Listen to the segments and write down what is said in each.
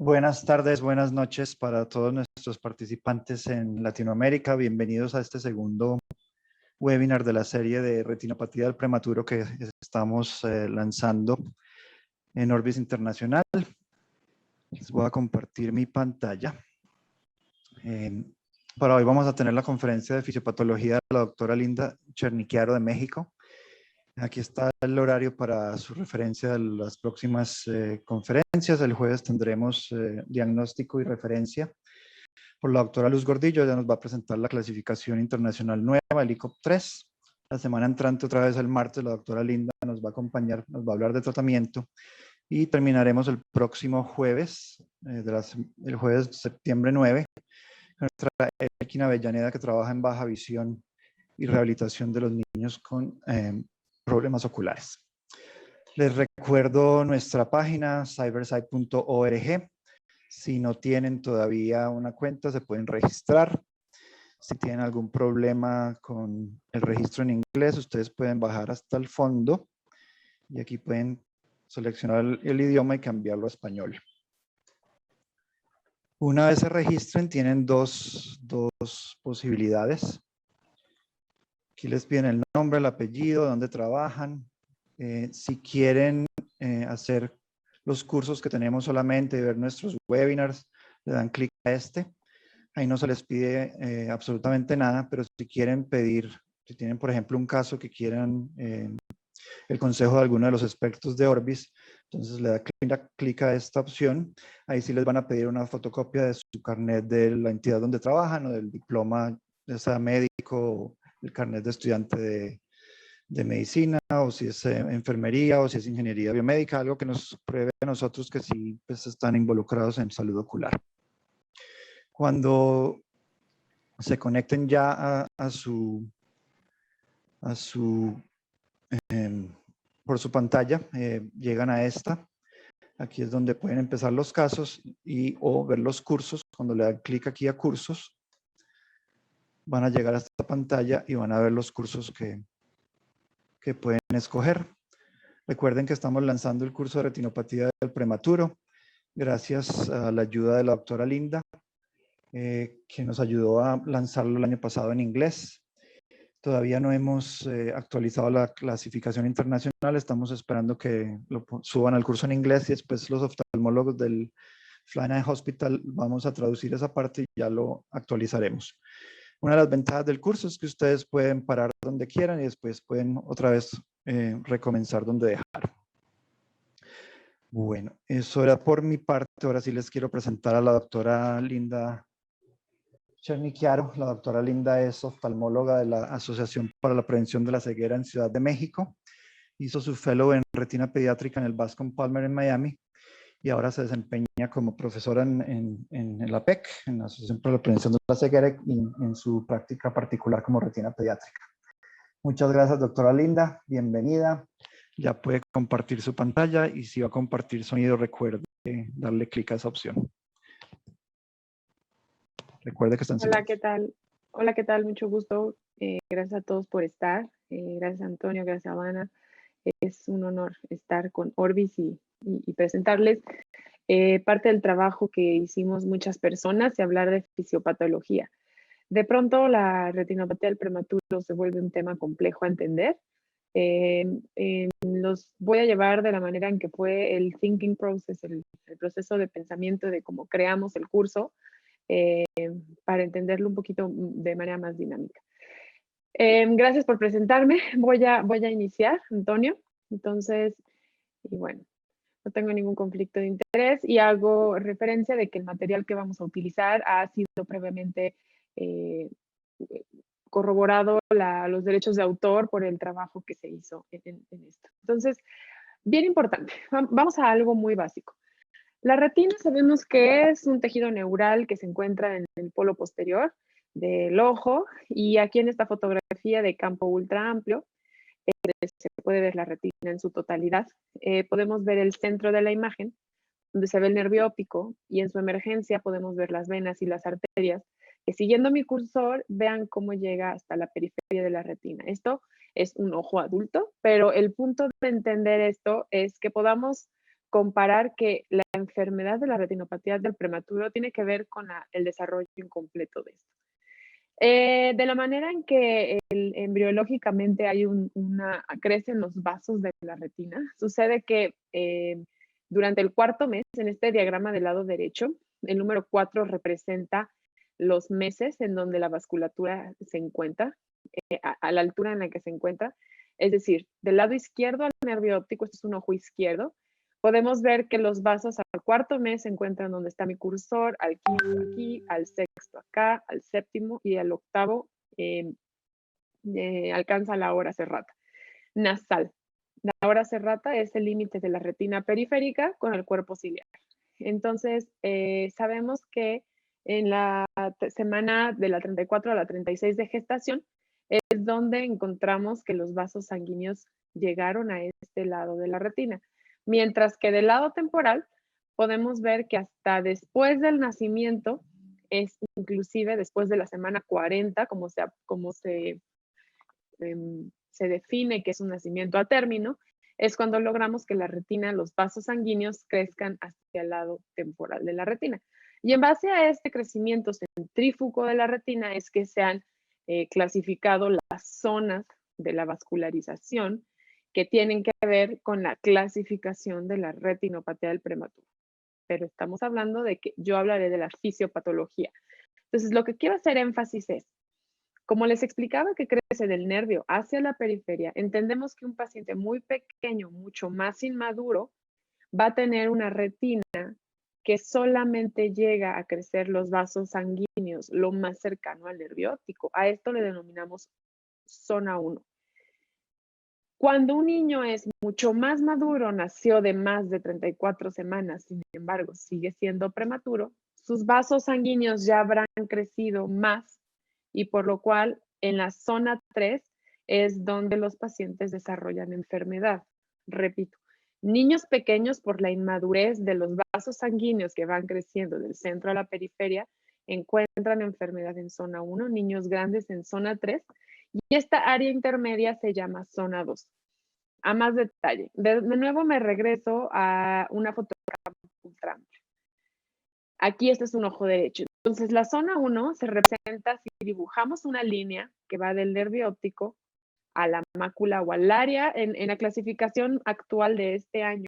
Buenas tardes, buenas noches para todos nuestros participantes en Latinoamérica. Bienvenidos a este segundo webinar de la serie de retinopatía del prematuro que estamos lanzando en Orbis Internacional. Les voy a compartir mi pantalla. Para hoy vamos a tener la conferencia de fisiopatología de la doctora Linda Cherniquiaro de México. Aquí está el horario para su referencia de las próximas conferencias. El jueves tendremos diagnóstico y referencia por la doctora Luz Gordillo. Ella nos va a presentar la clasificación internacional nueva, el ICOP-3. La semana entrante, otra vez el martes, la doctora Linda nos va a acompañar, nos va a hablar de tratamiento. Y terminaremos el próximo jueves, el jueves septiembre 9, nuestra Equina Avellaneda, que trabaja en baja visión y rehabilitación de los niños con problemas oculares. Les recuerdo nuestra página cybersight.org. Si no tienen todavía una cuenta, se pueden registrar. Si tienen algún problema con el registro en inglés, ustedes pueden bajar hasta el fondo y aquí pueden seleccionar el idioma y cambiarlo a español. Una vez se registren, tienen dos posibilidades. Aquí les piden el nombre, el apellido, dónde trabajan. Si quieren hacer los cursos que tenemos solamente y ver nuestros webinars, le dan clic a este. Ahí no se les pide absolutamente nada, pero si quieren pedir, si tienen por ejemplo un caso que quieran el consejo de alguno de los expertos de Orbis, entonces le da clic a esta opción. Ahí sí les van a pedir una fotocopia de su carnet de la entidad donde trabajan o del diploma, ya sea médico, el carnet de estudiante de medicina, o si es enfermería, o si es ingeniería biomédica, algo que nos pruebe a nosotros que sí pues, están involucrados en salud ocular. Cuando se conecten ya por su pantalla, llegan a esta. Aquí es donde pueden empezar los casos o ver los cursos. Cuando le dan clic aquí a cursos, van a llegar a esta pantalla y van a ver los cursos que pueden escoger. Recuerden que estamos lanzando el curso de retinopatía del prematuro, gracias a la ayuda de la doctora Linda, que nos ayudó a lanzarlo el año pasado en inglés. Todavía no hemos actualizado la clasificación internacional, estamos esperando que lo suban al curso en inglés y después los oftalmólogos del Flanagan Hospital vamos a traducir esa parte y ya lo actualizaremos. Una de las ventajas del curso es que ustedes pueden parar donde quieran y después pueden otra vez recomenzar donde dejar. Bueno, eso era por mi parte. Ahora sí les quiero presentar a la doctora Linda Cherniquiaro. La doctora Linda es oftalmóloga de la Asociación para la Prevención de la Ceguera en Ciudad de México. Hizo su fellow en retina pediátrica en el Bascom Palmer en Miami y ahora se desempeña como profesora en la APEC, en la Asociación para la Prevención de la Ceguera, y en su práctica particular como retina pediátrica. Muchas gracias, doctora Linda. Bienvenida. Ya puede compartir su pantalla y si va a compartir sonido, recuerde darle clic a esa opción. Recuerde que están Hola, ¿qué tal? Hola, ¿qué tal? Mucho gusto. Gracias a todos por estar. Gracias, Antonio. Gracias, Habana. Es un honor estar con Orbis y presentarles parte del trabajo que hicimos muchas personas y hablar de fisiopatología. De pronto, la retinopatía del prematuro se vuelve un tema complejo a entender. Los voy a llevar de la manera en que fue el thinking process, el proceso de pensamiento de cómo creamos el curso, para entenderlo un poquito de manera más dinámica. Gracias por presentarme. Voy a iniciar, Antonio. Entonces, y bueno, no tengo ningún conflicto de interés y hago referencia de que el material que vamos a utilizar ha sido previamente corroborado los derechos de autor por el trabajo que se hizo en esto. Entonces, bien importante. Vamos a algo muy básico. La retina sabemos que es un tejido neural que se encuentra en el polo posterior del ojo y aquí en esta fotografía de campo ultra amplio se puede ver la retina en su totalidad. Podemos ver el centro de la imagen donde se ve el nervio óptico y en su emergencia podemos ver las venas y las arterias que siguiendo mi cursor vean cómo llega hasta la periferia de la retina. Esto es un ojo adulto, pero el punto de entender esto es que podamos comparar que la enfermedad de la retinopatía del prematuro tiene que ver con el desarrollo incompleto de esto. De la manera en que embriológicamente hay crecen los vasos de la retina, sucede que durante el cuarto mes, en este diagrama del lado derecho, el número 4 representa los meses en donde la vasculatura se encuentra, a la altura en la que se encuentra. Es decir, del lado izquierdo al nervio óptico, esto es un ojo izquierdo, podemos ver que los vasos al cuarto mes se encuentran donde está mi cursor, al quinto aquí, al sexto acá, al séptimo y al octavo alcanza la hora serrata. Nasal. La hora serrata es el límite de la retina periférica con el cuerpo ciliar. Entonces, sabemos que en la semana de la 34 a la 36 de gestación es donde encontramos que los vasos sanguíneos llegaron a este lado de la retina. Mientras que del lado temporal podemos ver que hasta después del nacimiento, es inclusive después de la semana 40, como se define que es un nacimiento a término, es cuando logramos que la retina, los vasos sanguíneos crezcan hacia el lado temporal de la retina. Y en base a este crecimiento centrífugo de la retina es que se han clasificado las zonas de la vascularización que tienen que ver con la clasificación de la retinopatía del prematuro. Pero estamos hablando de que yo hablaré de la fisiopatología. Entonces, lo que quiero hacer énfasis es, como les explicaba que crece del nervio hacia la periferia, entendemos que un paciente muy pequeño, mucho más inmaduro, va a tener una retina que solamente llega a crecer los vasos sanguíneos lo más cercano al nervio óptico. A esto le denominamos zona 1. Cuando un niño es mucho más maduro, nació de más de 34 semanas, sin embargo, sigue siendo prematuro, sus vasos sanguíneos ya habrán crecido más y por lo cual en la zona 3 es donde los pacientes desarrollan enfermedad. Repito, niños pequeños por la inmadurez de los vasos sanguíneos que van creciendo del centro a la periferia encuentran enfermedad en zona 1, niños grandes en zona 3 y esta área intermedia se llama zona 2. A más detalle, de nuevo me regreso a una fotografía ultra amplia. Aquí este es un ojo derecho. Entonces la zona 1 se representa si dibujamos una línea que va del nervio óptico a la mácula o al área. En la clasificación actual de este año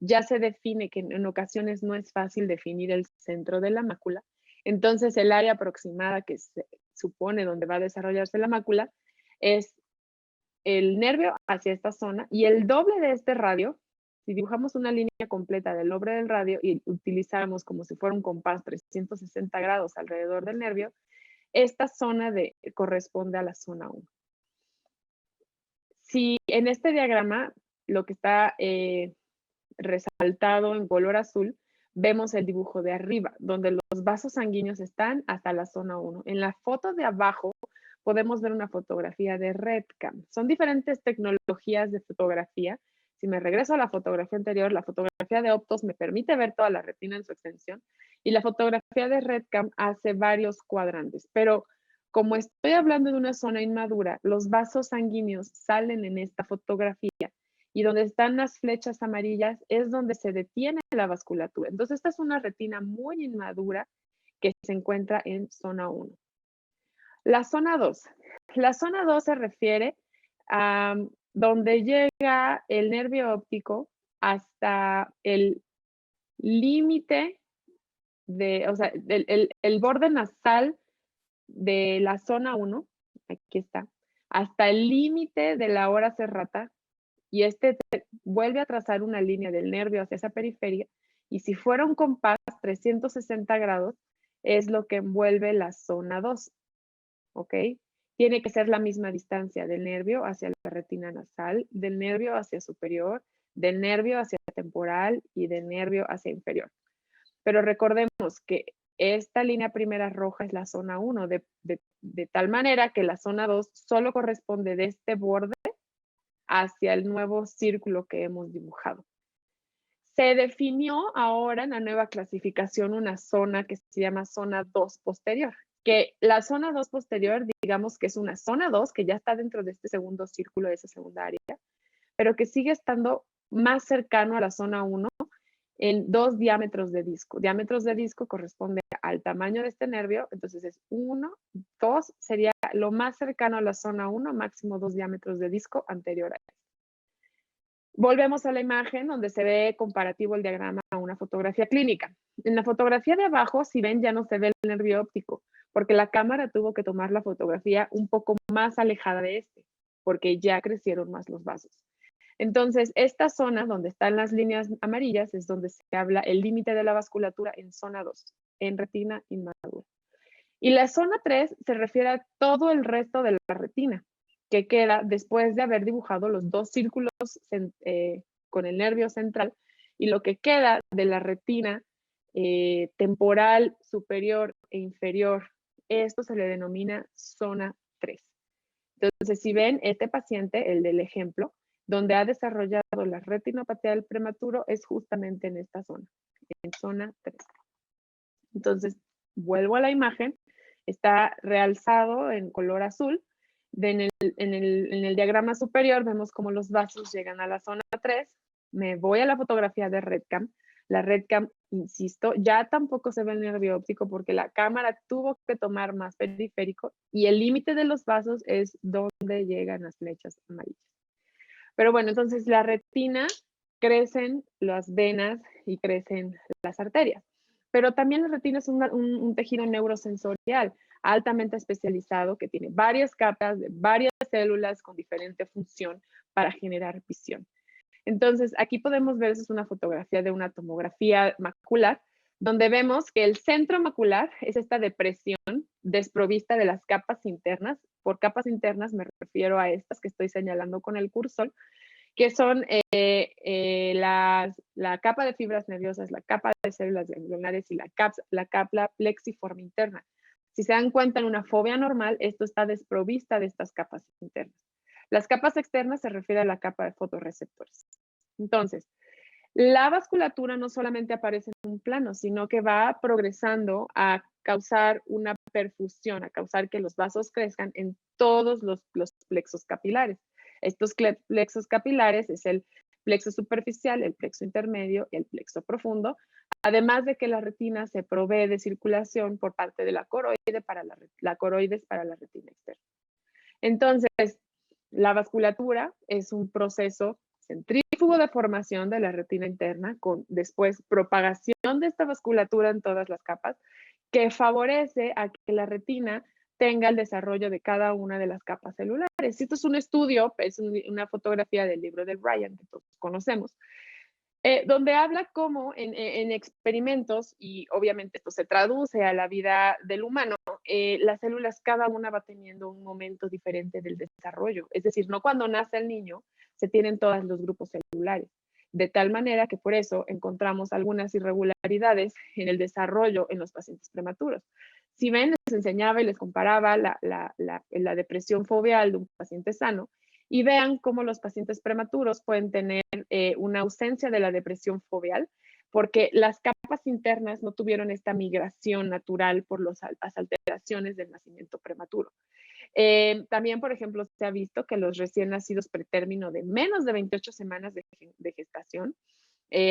ya se define que en ocasiones no es fácil definir el centro de la mácula. Entonces el área aproximada que se supone donde va a desarrollarse la mácula es el nervio hacia esta zona y el doble de este radio. Si dibujamos una línea completa del doble del radio y utilizáramos como si fuera un compás 360 grados alrededor del nervio, esta zona corresponde a la zona 1. Si en este diagrama lo que está resaltado en color azul, vemos el dibujo de arriba, donde los vasos sanguíneos están hasta la zona 1. En la foto de abajo podemos ver una fotografía de RedCam. Son diferentes tecnologías de fotografía. Si me regreso a la fotografía anterior, la fotografía de Optos me permite ver toda la retina en su extensión y la fotografía de RedCam hace varios cuadrantes. Pero como estoy hablando de una zona inmadura, los vasos sanguíneos salen en esta fotografía y donde están las flechas amarillas es donde se detiene la vasculatura. Entonces, esta es una retina muy inmadura que se encuentra en zona 1. La zona 2. La zona 2 se refiere a donde llega el nervio óptico hasta el límite o sea, el borde nasal de la zona 1, aquí está, hasta el límite de la hora serrata, y vuelve a trazar una línea del nervio hacia esa periferia, y si fuera un compás 360 grados, es lo que envuelve la zona 2. ¿Ok? Tiene que ser la misma distancia del nervio hacia la retina nasal, del nervio hacia superior, del nervio hacia temporal y del nervio hacia inferior. Pero recordemos que esta línea primera roja es la zona 1, de tal manera que la zona 2 solo corresponde de este borde hacia el nuevo círculo que hemos dibujado. Se definió ahora en la nueva clasificación una zona que se llama zona 2 posterior, que la zona 2 posterior, digamos que es una zona 2 que ya está dentro de este segundo círculo, de esa segunda área, pero que sigue estando más cercano a la zona 1 en 2 diámetros de disco. Diámetros de disco corresponde al tamaño de este nervio, entonces es 1, 2 sería lo más cercano a la zona 1, máximo 2 diámetros de disco anterior a él. Volvemos a la imagen donde se ve comparativo el diagrama a una fotografía clínica. En la fotografía de abajo, si ven, ya no se ve el nervio óptico, porque la cámara tuvo que tomar la fotografía un poco más alejada de este, porque ya crecieron más los vasos. Entonces, esta zona donde están las líneas amarillas es donde se habla el límite de la vasculatura en zona 2, en retina inmadura. Y la zona 3 se refiere a todo el resto de la retina, que queda después de haber dibujado los 2 círculos con el nervio central, y lo que queda de la retina temporal superior e inferior, esto se le denomina zona 3. Entonces, si ven, este paciente, el del ejemplo, donde ha desarrollado la retinopatía del prematuro es justamente en esta zona, en zona 3. Entonces, vuelvo a la imagen, está realzado en color azul. En el diagrama superior vemos cómo los vasos llegan a la zona 3. Me voy a la fotografía de RedCam. La RedCam, insisto, ya tampoco se ve el nervio óptico porque la cámara tuvo que tomar más periférico y el límite de los vasos es donde llegan las flechas amarillas. Pero bueno, entonces la retina, crecen las venas y crecen las arterias. Pero también la retina es un tejido neurosensorial altamente especializado que tiene varias capas de varias células con diferente función para generar visión. Entonces, aquí podemos ver, esa es una fotografía de una tomografía macular, donde vemos que el centro macular es esta depresión desprovista de las capas internas. Por capas internas me refiero a estas que estoy señalando con el cursor, que son la capa de fibras nerviosas, la capa de células ganglionares y la capa plexiforme interna. Si se dan cuenta, en una fobia normal, esto está desprovista de estas capas internas. Las capas externas se refiere a la capa de fotorreceptores. Entonces, la vasculatura no solamente aparece en un plano, sino que va progresando a causar una perfusión, a causar que los vasos crezcan en todos los plexos capilares. Estos plexos capilares es el plexo superficial, el plexo intermedio y el plexo profundo, además de que la retina se provee de circulación por parte de la coroide para la coroides para la retina externa. Entonces, la vasculatura es un proceso centrífugo de formación de la retina interna con después propagación de esta vasculatura en todas las capas que favorece a que la retina tenga el desarrollo de cada una de las capas celulares. Esto es un estudio, es una fotografía del libro de Ryan que todos conocemos, donde habla cómo en experimentos, y obviamente esto se traduce a la vida del humano, las células cada una va teniendo un momento diferente del desarrollo. Es decir, no cuando nace el niño se tienen todos los grupos celulares. De tal manera que por eso encontramos algunas irregularidades en el desarrollo en los pacientes prematuros. Si ven, les enseñaba y les comparaba la depresión foveal de un paciente sano, y vean cómo los pacientes prematuros pueden tener una ausencia de la depresión foveal porque las capas internas no tuvieron esta migración natural por las alteraciones del nacimiento prematuro. También, por ejemplo, se ha visto que los recién nacidos pretérmino de menos de 28 semanas de gestación,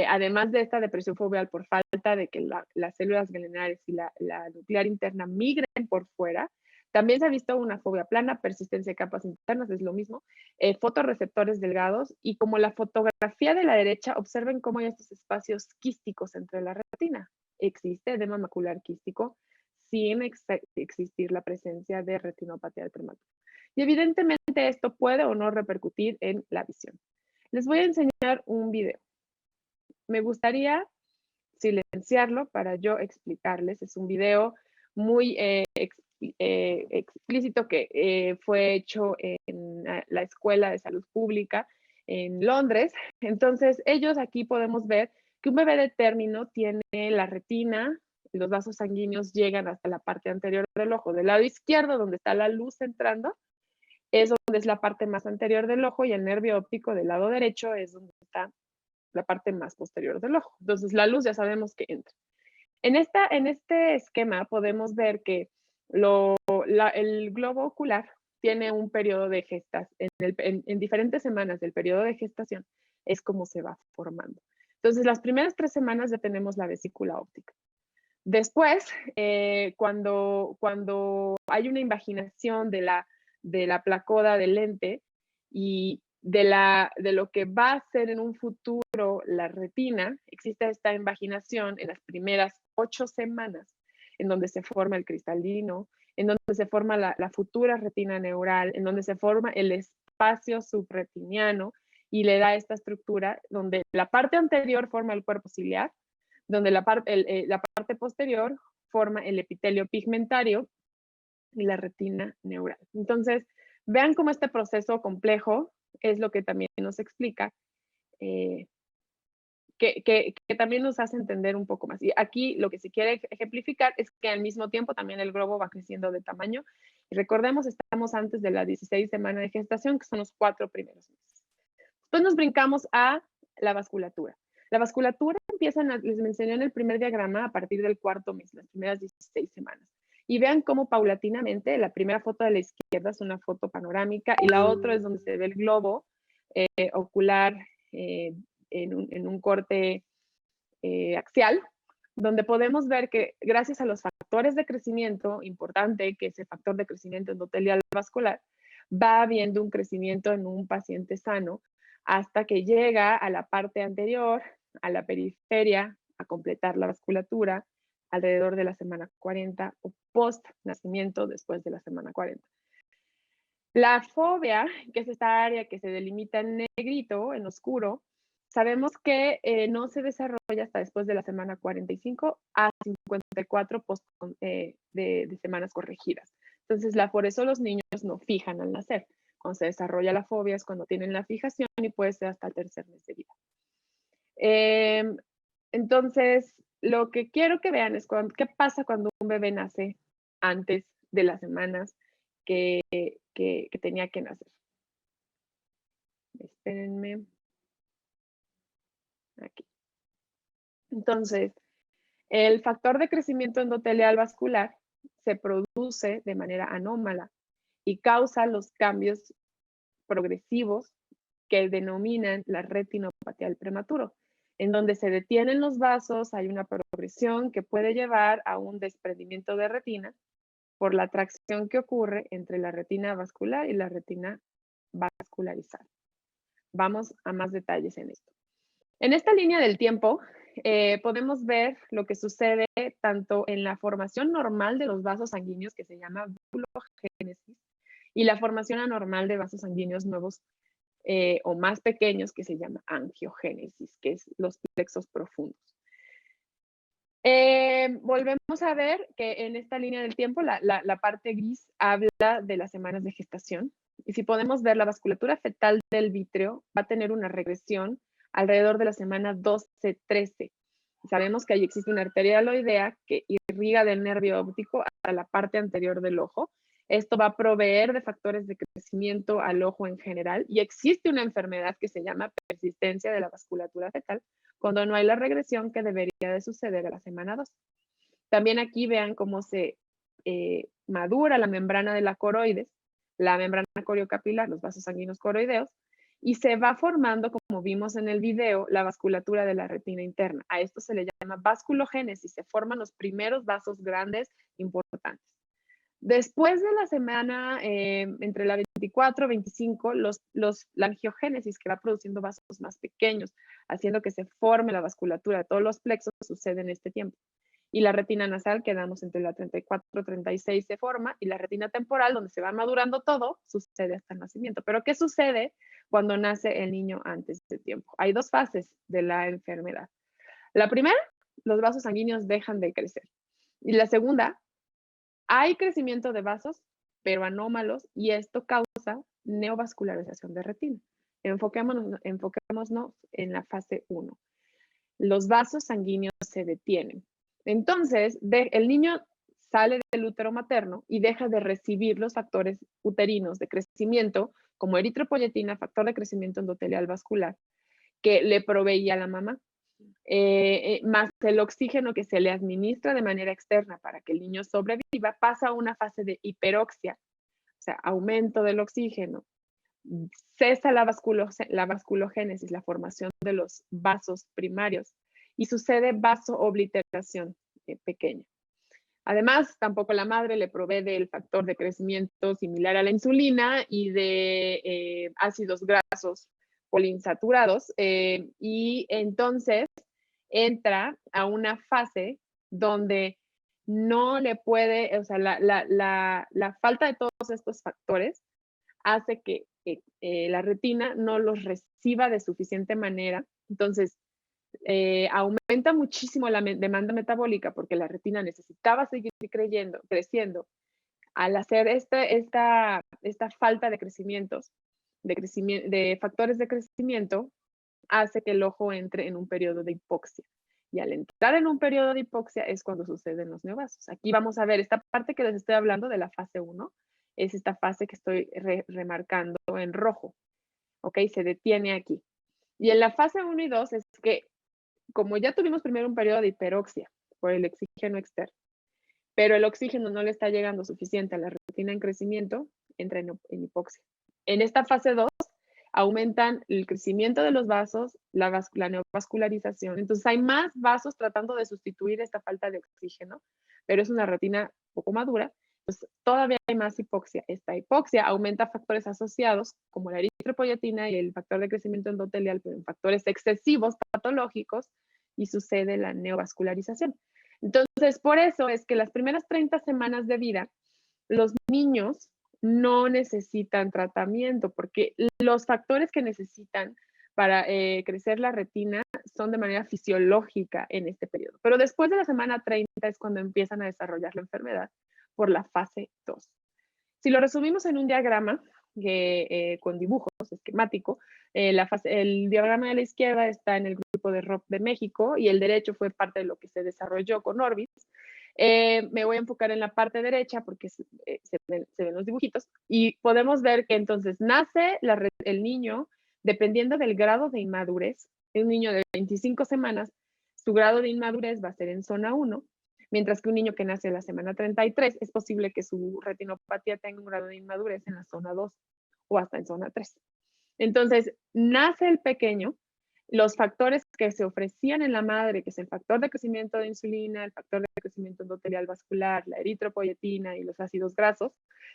además de esta depresión foveal por falta de que las células ganglionares y la nuclear interna migren por fuera, también se ha visto una fobia plana, persistencia de capas internas, es lo mismo, fotorreceptores delgados, y como la fotografía de la derecha, observen cómo hay estos espacios quísticos entre la retina. Existe edema macular quístico sin existir la presencia de retinopatía del prematuro. Y evidentemente esto puede o no repercutir en la visión. Les voy a enseñar un video. Me gustaría silenciarlo para yo explicarles. Es un video muy explícito que fue hecho en la Escuela de Salud Pública en Londres. Entonces, ellos aquí podemos ver que un bebé de término tiene la retina, los vasos sanguíneos llegan hasta la parte anterior del ojo. Del lado izquierdo, donde está la luz entrando, es donde es la parte más anterior del ojo, y el nervio óptico del lado derecho es donde está la parte más posterior del ojo. Entonces, la luz ya sabemos que entra. En este esquema podemos ver que el globo ocular tiene un periodo de gestación, en diferentes semanas del periodo de gestación es como se va formando. Entonces, las primeras 3 semanas ya tenemos la vesícula óptica. Después, cuando hay una invaginación de la placoda del lente y de lo que va a ser en un futuro la retina, existe esta invaginación en las primeras 8 semanas, en donde se forma el cristalino, en donde se forma la futura retina neural, en donde se forma el espacio subretiniano y le da esta estructura donde la parte anterior forma el cuerpo ciliar, donde la parte posterior forma el epitelio pigmentario y la retina neural. Entonces, vean cómo este proceso complejo es lo que también nos explica, que también nos hace entender un poco más. Y aquí lo que se quiere ejemplificar es que al mismo tiempo también el globo va creciendo de tamaño. Y recordemos, estamos antes de la 16 semana de gestación, que son los 4 primeros meses. Después nos brincamos a la vasculatura. La vasculatura empieza, les mencioné en el primer diagrama, a partir del 4.º mes, las primeras 16 semanas. Y vean cómo paulatinamente, la primera foto de la izquierda es una foto panorámica y la otra es donde se ve el globo ocular en un corte axial, donde podemos ver que gracias a los factores de crecimiento, importante que ese factor de crecimiento endotelial vascular, va habiendo un crecimiento en un paciente sano hasta que llega a la parte anterior, a la periferia, a completar la vasculatura alrededor de la semana 40 o post nacimiento después de la semana 40. La fóvea, que es esta área que se delimita en negrito, en oscuro, sabemos que no se desarrolla hasta después de la semana 45 a 54 post, de semanas corregidas. Entonces, por eso los niños no fijan al nacer. Cuando se desarrolla la fóvea es cuando tienen la fijación y puede ser hasta el 3er mes de vida. Entonces, lo que quiero que vean es qué pasa cuando un bebé nace antes de las semanas que tenía que nacer. Espérenme. Aquí. Entonces, el factor de crecimiento endotelial vascular se produce de manera anómala y causa los cambios progresivos que denominan la retinopatía del prematuro, en donde se detienen los vasos, hay una progresión que puede llevar a un desprendimiento de retina por la atracción que ocurre entre la retina vascular y la retina vascularizada. Vamos a más detalles en esto. En esta línea del tiempo podemos ver lo que sucede tanto en la formación normal de los vasos sanguíneos, que se llama vasculogénesis, y la formación anormal de vasos sanguíneos nuevos o más pequeños, que se llama angiogénesis, que es los plexos profundos. Volvemos a ver que en esta línea del tiempo la parte gris habla de las semanas de gestación. Y si podemos ver, la vasculatura fetal del vítreo va a tener una regresión alrededor de la semana 12-13. Sabemos que ahí existe una arteria aloidea que irriga del nervio óptico a la parte anterior del ojo. Esto va a proveer de factores de crecimiento al ojo en general y existe una enfermedad que se llama persistencia de la vasculatura fetal cuando no hay la regresión que debería de suceder a la semana 2. También aquí vean cómo se madura la membrana de la coroides, la membrana coriocapilar, los vasos sanguíneos coroideos, y se va formando, como vimos en el video, la vasculatura de la retina interna. A esto se le llama vasculogénesis, se forman los primeros vasos grandes importantes. Después de la semana, entre la 24 y 25, la angiogénesis, que va produciendo vasos más pequeños, haciendo que se forme la vasculatura de todos los plexos, sucede en este tiempo. Y la retina nasal, quedamos entre la 34 y 36, se forma, y la retina temporal, donde se va madurando todo, sucede hasta el nacimiento. Pero ¿qué sucede cuando nace el niño antes de tiempo? Hay 2 fases de la enfermedad. La primera, los vasos sanguíneos dejan de crecer. Y la segunda, hay crecimiento de vasos, pero anómalos, y esto causa neovascularización de retina. Enfoquémonos en la fase 1. Los vasos sanguíneos se detienen. Entonces, el niño sale del útero materno y deja de recibir los factores uterinos de crecimiento, como eritropoyetina, factor de crecimiento endotelial vascular, que le proveía la mamá. Más el oxígeno que se le administra de manera externa para que el niño sobreviva, pasa a una fase de hiperoxia, o sea, aumento del oxígeno, cesa la vasculogénesis, la formación de los vasos primarios, y sucede vasoobliteración pequeña. Además, tampoco la madre le provee del factor de crecimiento similar a la insulina y de ácidos grasos poliinsaturados, y entonces entra a una fase donde no le puede, o sea, la falta de todos estos factores hace que la retina no los reciba de suficiente manera. Entonces, aumenta muchísimo la demanda metabólica porque la retina necesitaba seguir creciendo. Al hacer esta falta de de factores de crecimiento, hace que el ojo entre en un periodo de hipoxia. Y al entrar en un periodo de hipoxia es cuando suceden los neovasos. Aquí vamos a ver esta parte que les estoy hablando de la fase 1, es esta fase que estoy remarcando en rojo. ¿Ok? Se detiene aquí. Y en la fase 1 y 2 es que, como ya tuvimos primero un periodo de hiperoxia por el oxígeno externo, pero el oxígeno no le está llegando suficiente a la retina en crecimiento, entra en hipoxia. En esta fase 2 aumentan el crecimiento de los vasos, la neovascularización. Entonces hay más vasos tratando de sustituir esta falta de oxígeno, pero es una retina poco madura. Entonces todavía hay más hipoxia. Esta hipoxia aumenta factores asociados como la eritropoyetina y el factor de crecimiento endotelial, pero en factores excesivos patológicos, y sucede la neovascularización. Entonces, por eso es que las primeras 30 semanas de vida, los niños no necesitan tratamiento, porque los factores que necesitan para crecer la retina son de manera fisiológica en este periodo. Pero después de la semana 30 es cuando empiezan a desarrollar la enfermedad por la fase 2. Si lo resumimos en un diagrama con dibujos, esquemático, el diagrama de la izquierda está en el grupo de ROP de México y el derecho fue parte de lo que se desarrolló con Orbis. Me voy a enfocar en la parte derecha porque se ven los dibujitos y podemos ver que entonces nace el niño dependiendo del grado de inmadurez. Un niño de 25 semanas, su grado de inmadurez va a ser en zona 1, mientras que un niño que nace a la semana 33 es posible que su retinopatía tenga un grado de inmadurez en la zona 2 o hasta en zona 3. Entonces, nace el pequeño, los factores que se ofrecían en la madre, que es el factor de crecimiento de insulina, el factor de crecimiento endotelial vascular, la eritropoyetina y los ácidos grasos,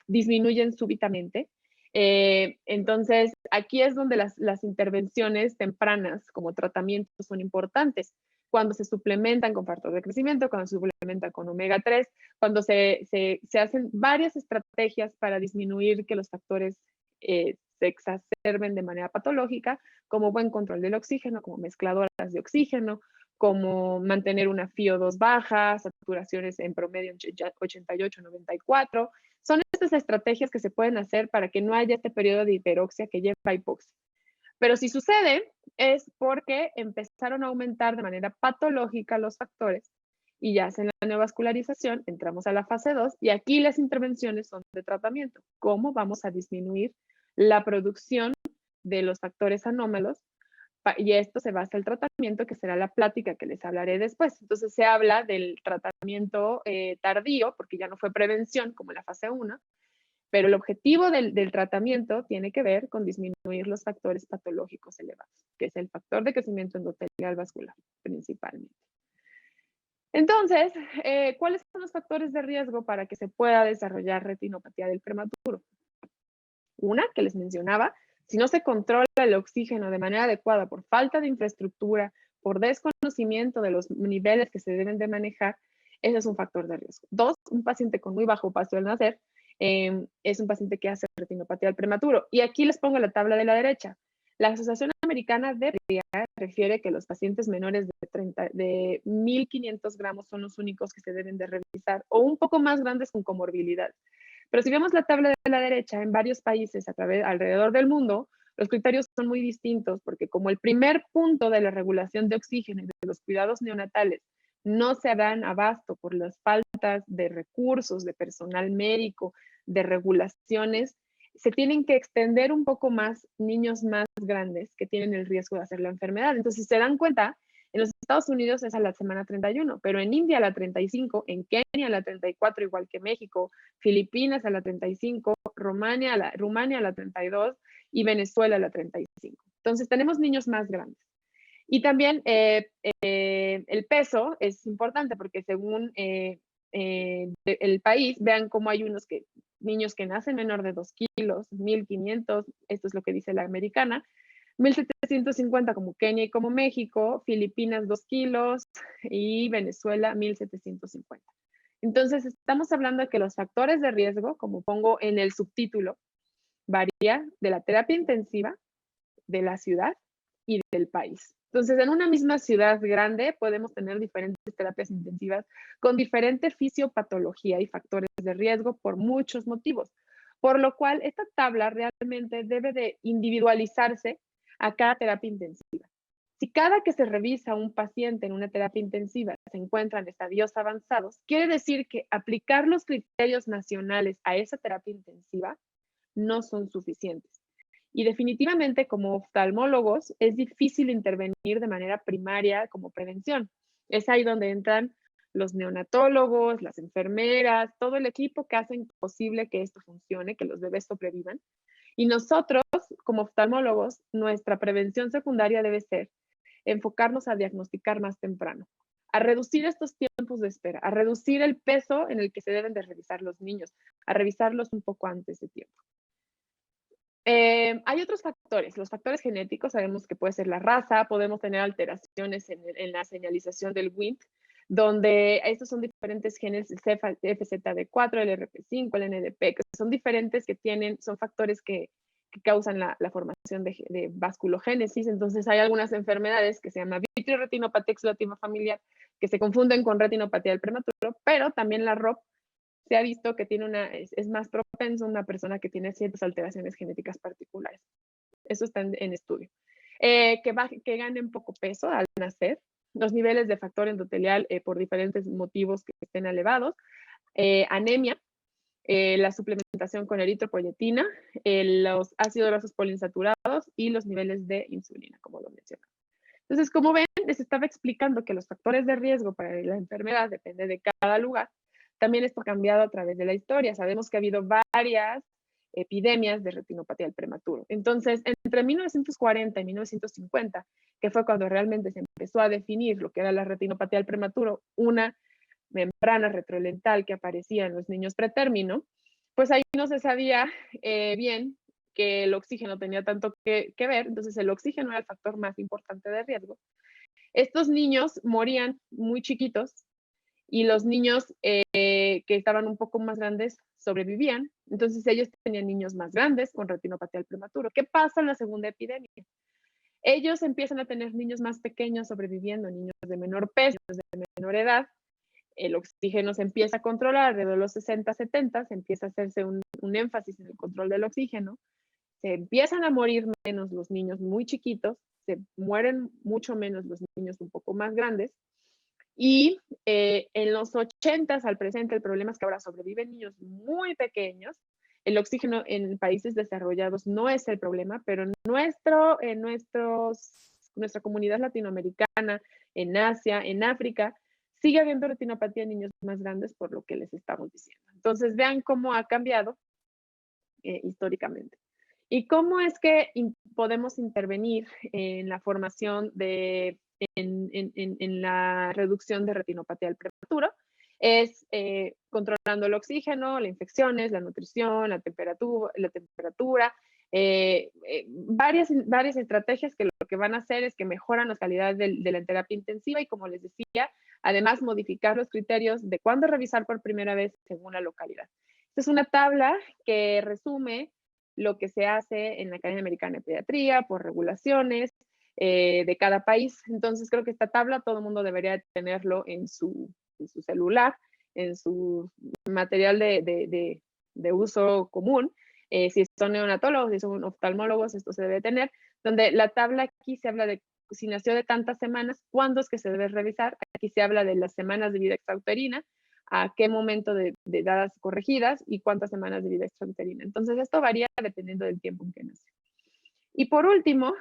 disminuyen súbitamente. Entonces, aquí es donde las intervenciones tempranas como tratamientos son importantes. Cuando se suplementan con factor de crecimiento, cuando se suplementan con omega 3, cuando se hacen varias estrategias para disminuir que los factores se exacerben de manera patológica, como buen control del oxígeno, como mezcladoras de oxígeno, como mantener una FiO2 baja, saturaciones en promedio 88-94. Son estas estrategias que se pueden hacer para que no haya este periodo de hiperoxia que lleva a hipoxia. Pero si sucede, es porque empezaron a aumentar de manera patológica los factores y ya hacen la neovascularización, entramos a la fase 2 y aquí las intervenciones son de tratamiento. ¿Cómo vamos a disminuir la producción de los factores anómalos? Y esto se basa en el tratamiento, que será la plática que les hablaré después. Entonces se habla del tratamiento tardío, porque ya no fue prevención como en la fase 1, pero el objetivo del tratamiento tiene que ver con disminuir los factores patológicos elevados, que es el factor de crecimiento endotelial vascular, principalmente. Entonces, ¿cuáles son los factores de riesgo para que se pueda desarrollar retinopatía del prematuro? Una, que les mencionaba, si no se controla el oxígeno de manera adecuada por falta de infraestructura, por desconocimiento de los niveles que se deben de manejar, ese es un factor de riesgo. Dos, un paciente con muy bajo paso al nacer es un paciente que hace retinopatía del prematuro. Y aquí les pongo la tabla de la derecha. La Asociación Americana de Pediatría refiere que los pacientes menores de 1.500 gramos son los únicos que se deben de revisar, o un poco más grandes con comorbilidad. Pero si vemos la tabla de la derecha, en varios países alrededor del mundo, los criterios son muy distintos, porque como el primer punto de la regulación de oxígeno y de los cuidados neonatales no se dan abasto por las faltas de recursos, de personal médico, de regulaciones, se tienen que extender un poco más niños más grandes que tienen el riesgo de hacer la enfermedad. Entonces, si se dan cuenta, en los Estados Unidos es a la semana 31, pero en India a la 35, en Kenia a la 34, igual que México, Filipinas a la 35, Rumania a la 32 y Venezuela a la 35. Entonces tenemos niños más grandes. Y también el peso es importante porque según el país, vean cómo hay niños que nacen menor de 2 kilos, 1.500, esto es lo que dice la americana, 1.750 como Kenia y como México, Filipinas 2 kilos y Venezuela 1.750. Entonces estamos hablando de que los factores de riesgo, como pongo en el subtítulo, varía de la terapia intensiva, de la ciudad y del país. Entonces, en una misma ciudad grande podemos tener diferentes terapias intensivas con diferente fisiopatología y factores de riesgo por muchos motivos, por lo cual esta tabla realmente debe de individualizarse a cada terapia intensiva. Si cada que se revisa un paciente en una terapia intensiva se encuentran estadios avanzados, quiere decir que aplicar los criterios nacionales a esa terapia intensiva no son suficientes. Y definitivamente como oftalmólogos es difícil intervenir de manera primaria como prevención. Es ahí donde entran los neonatólogos, las enfermeras, todo el equipo que hacen posible que esto funcione, que los bebés sobrevivan. Y nosotros, como oftalmólogos, nuestra prevención secundaria debe ser enfocarnos a diagnosticar más temprano, a reducir estos tiempos de espera, a reducir el peso en el que se deben de revisar los niños, a revisarlos un poco antes de tiempo. Hay otros factores, los factores genéticos, sabemos que puede ser la raza, podemos tener alteraciones en la señalización del Wnt, donde estos son diferentes genes, el FZD4, el RP5, el NDP, que son diferentes, son factores que causan la formación de vasculogénesis. Entonces hay algunas enfermedades que se llaman vitreoretinopatía exudativa familiar, que se confunden con retinopatía del prematuro, pero también la ROP se ha visto que es más propenso a una persona que tiene ciertas alteraciones genéticas particulares. Eso está en estudio. Que ganen poco peso al nacer, los niveles de factor endotelial por diferentes motivos que estén elevados, anemia, la suplementación con eritropoyetina, los ácidos grasos poliinsaturados y los niveles de insulina, como lo mencioné. Entonces, como ven, les estaba explicando que los factores de riesgo para la enfermedad dependen de cada lugar. También esto ha cambiado a través de la historia. Sabemos que ha habido varias epidemias de retinopatía del prematuro. Entonces, entre 1940 y 1950, que fue cuando realmente se empezó a definir lo que era la retinopatía del prematuro, una membrana retrolental que aparecía en los niños pretérmino, pues ahí no se sabía bien que el oxígeno tenía tanto que ver, entonces el oxígeno era el factor más importante de riesgo. Estos niños morían muy chiquitos y los niños que estaban un poco más grandes sobrevivían, entonces ellos tenían niños más grandes con retinopatía del prematuro. ¿Qué pasa en la segunda epidemia? Ellos empiezan a tener niños más pequeños sobreviviendo, niños de menor peso, de menor edad, el oxígeno se empieza a controlar alrededor de los 60, 70, se empieza a hacerse un énfasis en el control del oxígeno, se empiezan a morir menos los niños muy chiquitos, se mueren mucho menos los niños un poco más grandes, y en los 80 al presente el problema es que ahora sobreviven niños muy pequeños. El oxígeno en países desarrollados no es el problema, pero en nuestra comunidad latinoamericana, en Asia, en África, sigue habiendo retinopatía en niños más grandes por lo que les estamos diciendo. Entonces vean cómo ha cambiado históricamente. ¿Y cómo es que podemos intervenir en la formación en la reducción de retinopatía del prematuro? Es controlando el oxígeno, las infecciones, la nutrición, la temperatura, varias estrategias que lo que van a hacer es que mejoran la calidad de la terapia intensiva y, como les decía, además modificar los criterios de cuándo revisar por primera vez según la localidad. Esta es una tabla que resume lo que se hace en la Academia Americana de Pediatría por regulaciones de cada país. Entonces creo que esta tabla todo el mundo debería tenerlo en su celular, en su material de uso común. Si son neonatólogos, si son oftalmólogos, esto se debe tener, donde la tabla aquí se habla de si nació de tantas semanas, cuándo es que se debe revisar. Aquí se habla de las semanas de vida extrauterina, a qué momento de edades corregidas y cuántas semanas de vida extrauterina. Entonces esto varía dependiendo del tiempo en que nace. Y por último,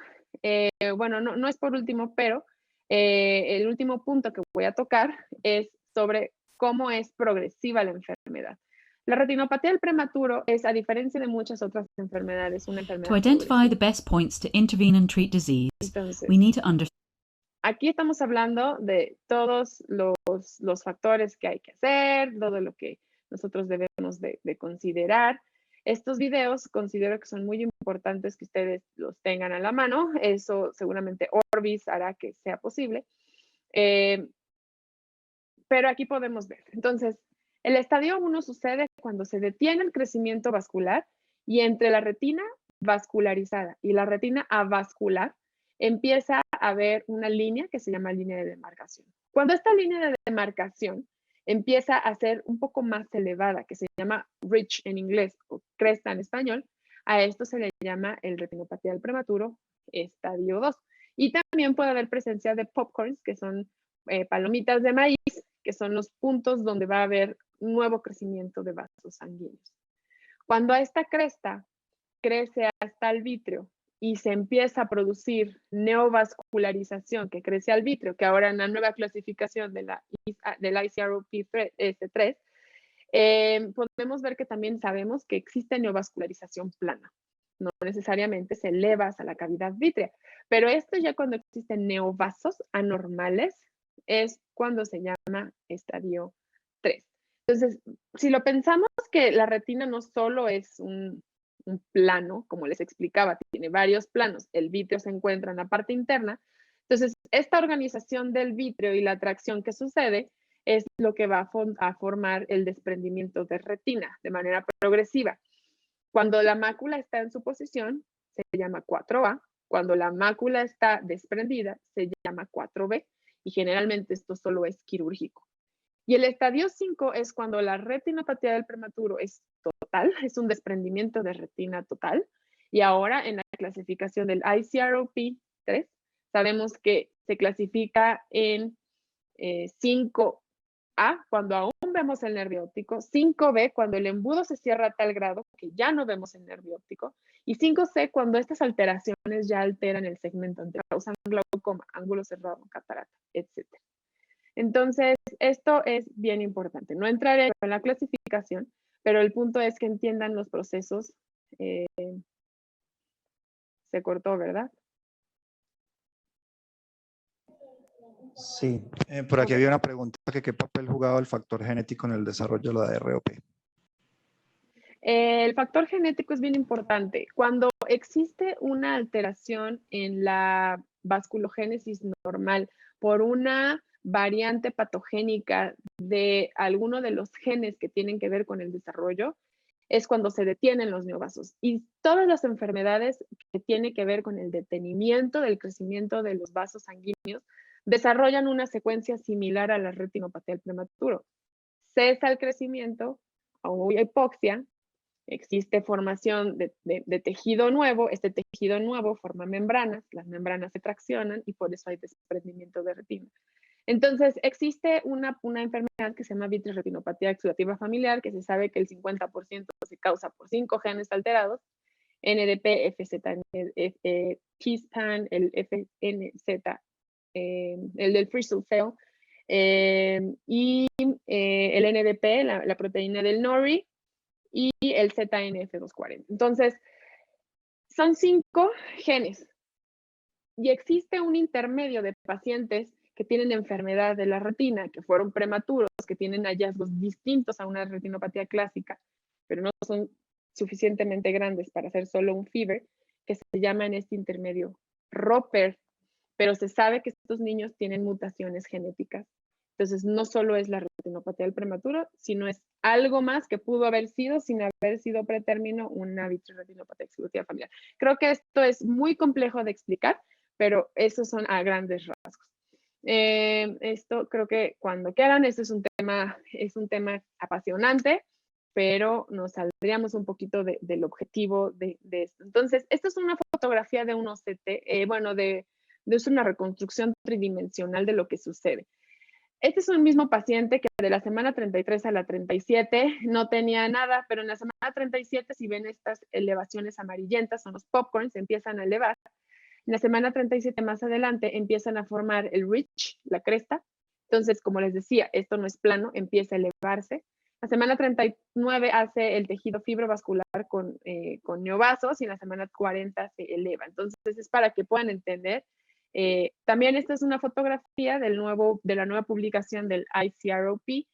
bueno, no es por último, pero el último punto que voy a tocar es sobre cómo es progresiva la enfermedad. La retinopatía del prematuro es, a diferencia de muchas otras enfermedades, una enfermedad To identify the progresiva. best points to intervene and treat disease, Entonces, we need to understand. aquí estamos hablando de todos los factores que hay que hacer, todo lo que nosotros debemos de considerar. Estos videos considero que son muy importantes que ustedes los tengan a la mano. Eso seguramente Orbis hará que sea posible. Pero aquí podemos ver. Entonces, el estadio 1 sucede cuando se detiene el crecimiento vascular y entre la retina vascularizada y la retina avascular empieza a haber una línea que se llama línea de demarcación. Cuando esta línea de demarcación empieza a ser un poco más elevada, que se llama ridge en inglés o cresta en español, a esto se le llama el retinopatía del prematuro estadio 2. Y también puede haber presencia de popcorns, que son palomitas de maíz, que son los puntos donde va a haber nuevo crecimiento de vasos sanguíneos. Cuando a esta cresta crece hasta el vítreo y se empieza a producir neovascularización que crece al vítreo, que ahora en la nueva clasificación del ICROP3, podemos ver que también sabemos que existe neovascularización plana. No necesariamente se eleva hasta la cavidad vítrea, pero esto ya cuando existen neovasos anormales es cuando se llama estadio 3. Entonces, si lo pensamos que la retina no solo es un plano, como les explicaba, tiene varios planos, el vítreo se encuentra en la parte interna, entonces esta organización del vítreo y la atracción que sucede es lo que va a formar el desprendimiento de retina de manera progresiva. Cuando la mácula está en su posición, se llama 4A. Cuando la mácula está desprendida, se llama 4B. Y generalmente esto solo es quirúrgico. Y el estadio 5 es cuando la retinopatía del prematuro es total, es un desprendimiento de retina total. Y ahora en la clasificación del ICROP3, sabemos que se clasifica en 5A cuando aún vemos el nervio óptico, 5B cuando el embudo se cierra a tal grado que ya no vemos el nervio óptico, y 5C cuando estas alteraciones ya alteran el segmento anterior, causan glaucoma, ángulo cerrado, catarata, etc. Entonces, esto es bien importante. No entraré en la clasificación, pero el punto es que entiendan los procesos. Se cortó, ¿verdad? Sí, por aquí había una pregunta que qué papel jugaba el factor genético en el desarrollo de la ROP. El factor genético es bien importante. Cuando existe una alteración en la vasculogénesis normal por una variante patogénica de alguno de los genes que tienen que ver con el desarrollo, es cuando se detienen los neovasos. Y todas las enfermedades que tienen que ver con el detenimiento del crecimiento de los vasos sanguíneos desarrollan una secuencia similar a la retinopatía del prematuro. Cesa el crecimiento o hay hipoxia, existe formación de tejido nuevo, este tejido nuevo forma membranas, las membranas se traccionan y por eso hay desprendimiento de retina. Entonces, existe una enfermedad que se llama vitreoretinopatía exudativa familiar, que se sabe que el 50% se causa por 5 genes alterados, NDP, FZ, TSPAN, el FNZ, el del Frizzle cell, y el NDP, la proteína del nori, y el ZNF240. Entonces, son 5 genes y existe un intermedio de pacientes que tienen enfermedad de la retina, que fueron prematuros, que tienen hallazgos distintos a una retinopatía clásica, pero no son suficientemente grandes para hacer solo un FIVER, que se llama en este intermedio ROPER, pero se sabe que estos niños tienen mutaciones genéticas. Entonces, no solo es la retinopatía del prematuro, sino es algo más que pudo haber sido, sin haber sido pretérmino, una vitreoretinopatía exudativa familiar. Creo que esto es muy complejo de explicar, pero esos son a grandes rasgos. Esto creo que cuando quieran, este es un tema apasionante, pero nos saldríamos un poquito del objetivo de esto. Entonces, esta es una fotografía de un OCT, es una reconstrucción tridimensional de lo que sucede. Este es un mismo paciente que de la semana 33 a la 37 no tenía nada, pero en la semana 37, si ven estas elevaciones amarillentas, son los popcorns, se empiezan a elevar. En la semana 37 más adelante empiezan a formar el ridge, la cresta. Entonces, como les decía, esto no es plano, empieza a elevarse. La semana 39 hace el tejido fibrovascular con neovasos y en la semana 40 se eleva. Entonces, es para que puedan entender. También esta es una fotografía de la nueva publicación del ICROP,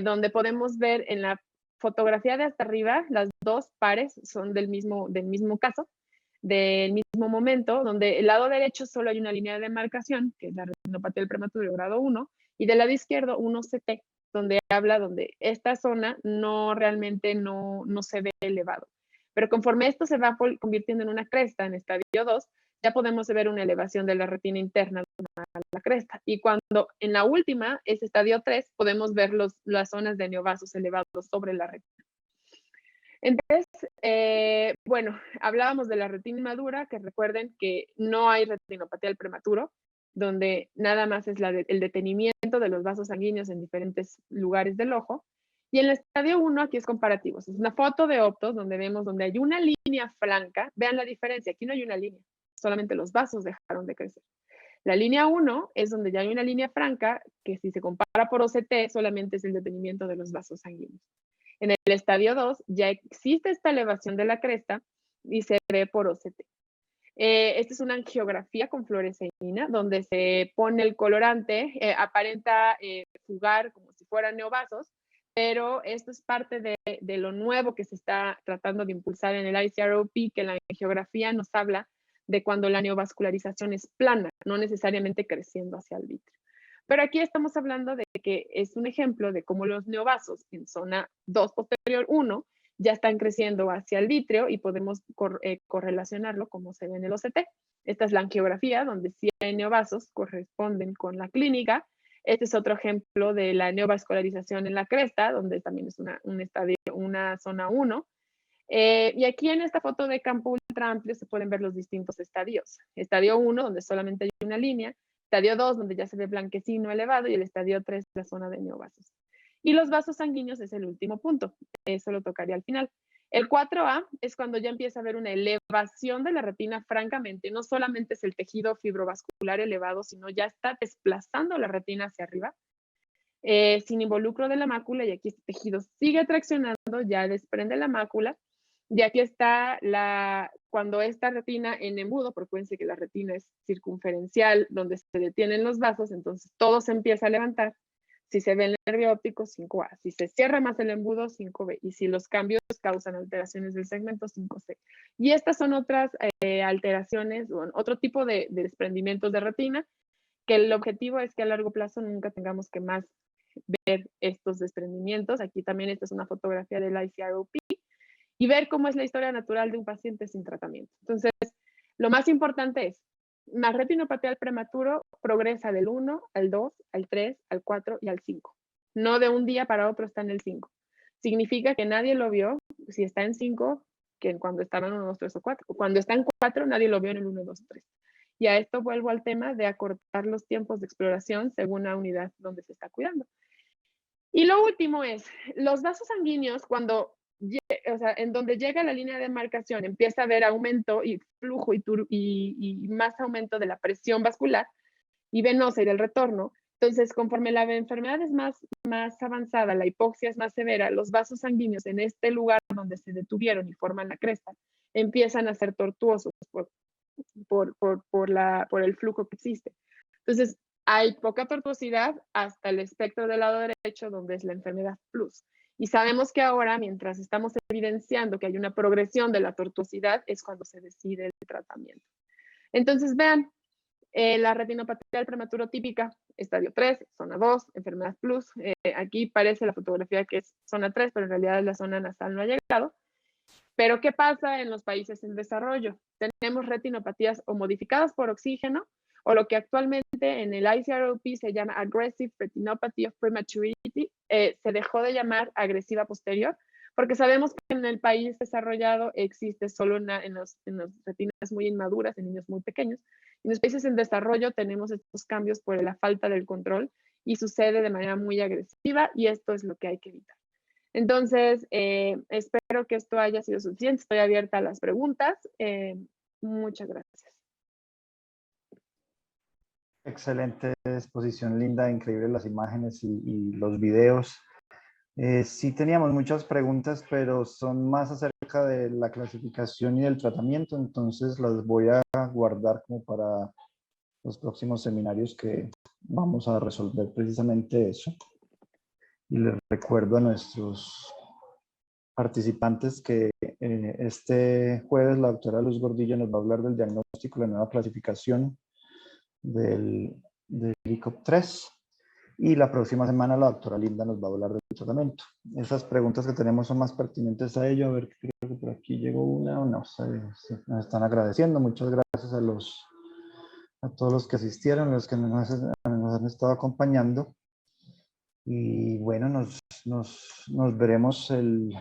donde podemos ver en la fotografía de hasta arriba, las dos pares son del mismo caso, del mismo momento, donde el lado derecho solo hay una línea de demarcación, que es la retinopatía del prematuro grado 1, y del lado izquierdo un OCT, donde esta zona realmente no se ve elevado. Pero conforme esto se va convirtiendo en una cresta en estadio 2, ya podemos ver una elevación de la retina interna a la cresta. Y cuando en la última, es estadio 3, podemos ver las zonas de neovasos elevados sobre la retina. Entonces, bueno, hablábamos de la retina inmadura, que recuerden que no hay retinopatía del prematuro, donde nada más es el detenimiento de los vasos sanguíneos en diferentes lugares del ojo. Y en el estadio 1, aquí es comparativo. Es una foto de Optos donde vemos donde hay una línea franca. Vean la diferencia, aquí no hay una línea, solamente los vasos dejaron de crecer. La línea 1 es donde ya hay una línea franca, que si se compara por OCT, solamente es el detenimiento de los vasos sanguíneos. En el estadio 2 ya existe esta elevación de la cresta y se ve por OCT. Esta es una angiografía con fluoresceína donde se pone el colorante, aparenta jugar como si fueran neovasos, pero esto es parte de lo nuevo que se está tratando de impulsar en el ICROP, que la angiografía nos habla de cuando la neovascularización es plana, no necesariamente creciendo hacia el vítreo. Pero aquí estamos hablando de que es un ejemplo de cómo los neovasos en zona 2 posterior 1 ya están creciendo hacia el vítreo y podemos correlacionarlo como se ve en el OCT. Esta es la angiografía donde si hay neovasos corresponden con la clínica. Este es otro ejemplo de la neovascularización en la cresta, donde también es una zona 1. Y aquí en esta foto de campo ultra amplio se pueden ver los distintos estadios. Estadio 1, donde solamente hay una línea. Estadio 2, donde ya se ve blanquecino elevado, y el estadio 3, la zona de neovasos. Y los vasos sanguíneos es el último punto, eso lo tocaría al final. El 4A es cuando ya empieza a haber una elevación de la retina francamente, no solamente es el tejido fibrovascular elevado, sino ya está desplazando la retina hacia arriba, sin involucro de la mácula, y aquí este tejido sigue traccionando, ya desprende la mácula, y aquí está cuando esta retina en embudo, porque acuérdense que la retina es circunferencial, donde se detienen los vasos, entonces todo se empieza a levantar. Si se ve el nervio óptico, 5A. Si se cierra más el embudo, 5B. Y si los cambios causan alteraciones del segmento, 5C. Y estas son otras alteraciones, bueno, otro tipo de desprendimientos de retina, que el objetivo es que a largo plazo nunca tengamos que más ver estos desprendimientos. Aquí también esta es una fotografía del ICROP y ver cómo es la historia natural de un paciente sin tratamiento. Entonces, lo más importante es, la retinopatía del prematuro progresa del 1 al 2, al 3, al 4 y al 5. No de un día para otro está en el 5. Significa que nadie lo vio, si está en 5, que cuando estaba en 1, 2, 3 o 4. Cuando está en 4, nadie lo vio en el 1, 2, 3. Y a esto vuelvo al tema de acortar los tiempos de exploración según la unidad donde se está cuidando. Y lo último es, los vasos sanguíneos, en donde llega la línea de demarcación, empieza a haber aumento y flujo y más aumento de la presión vascular y venosa y del retorno. Entonces, conforme la enfermedad es más avanzada, la hipoxia es más severa, los vasos sanguíneos en este lugar donde se detuvieron y forman la cresta, empiezan a ser tortuosos por el flujo que existe. Entonces, hay poca tortuosidad hasta el espectro del lado derecho, donde es la enfermedad plus. Y sabemos que ahora, mientras estamos evidenciando que hay una progresión de la tortuosidad, es cuando se decide el tratamiento. Entonces, vean, la retinopatía del prematuro típica, estadio 3, zona 2, enfermedad plus. Aquí parece la fotografía que es zona 3, pero en realidad la zona nasal no ha llegado. Pero, ¿qué pasa en los países en desarrollo? Tenemos retinopatías o modificadas por oxígeno, o lo que actualmente en el ICROP se llama Aggressive Retinopathy of Prematurity, se dejó de llamar agresiva posterior, porque sabemos que en el país desarrollado existe solo en las retinas muy inmaduras, en niños muy pequeños. En los países en desarrollo tenemos estos cambios por la falta del control y sucede de manera muy agresiva, y esto es lo que hay que evitar. Entonces, espero que esto haya sido suficiente. Estoy abierta a las preguntas. Muchas gracias. Excelente exposición, Linda, increíble las imágenes y los videos. Sí teníamos muchas preguntas, pero son más acerca de la clasificación y del tratamiento, entonces las voy a guardar como para los próximos seminarios que vamos a resolver precisamente eso. Y les recuerdo a nuestros participantes que este jueves la doctora Luz Gordillo nos va a hablar del diagnóstico, la nueva clasificación del ICOP-3. Y la próxima semana la doctora Linda nos va a hablar del tratamiento. Esas preguntas que tenemos son más pertinentes a ello. A ver, creo que por aquí llegó una o no. Nos están agradeciendo. Muchas gracias a todos los que asistieron, los que nos han estado acompañando. Y bueno, nos veremos el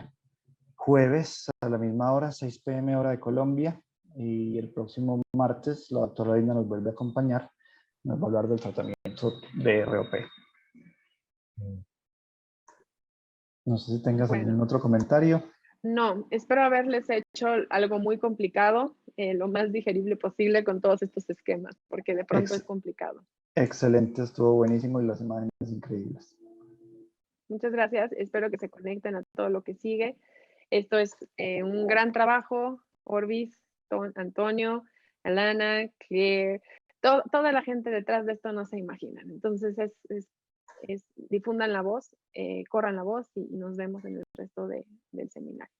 jueves a la misma hora, 6 p.m. hora de Colombia. Y el próximo martes la doctora Linda nos vuelve a acompañar. Nos va a hablar del tratamiento de ROP. No sé si tengas algún otro comentario. No, espero haberles hecho algo muy complicado, lo más digerible posible con todos estos esquemas, porque de pronto es complicado. Excelente, estuvo buenísimo y las imágenes increíbles. Muchas gracias, espero que se conecten a todo lo que sigue. Esto es un gran trabajo, Orbis, Antonio, Alana, Claire, toda la gente detrás de esto no se imaginan. Entonces difundan la voz, corran la voz y nos vemos en el resto del seminario.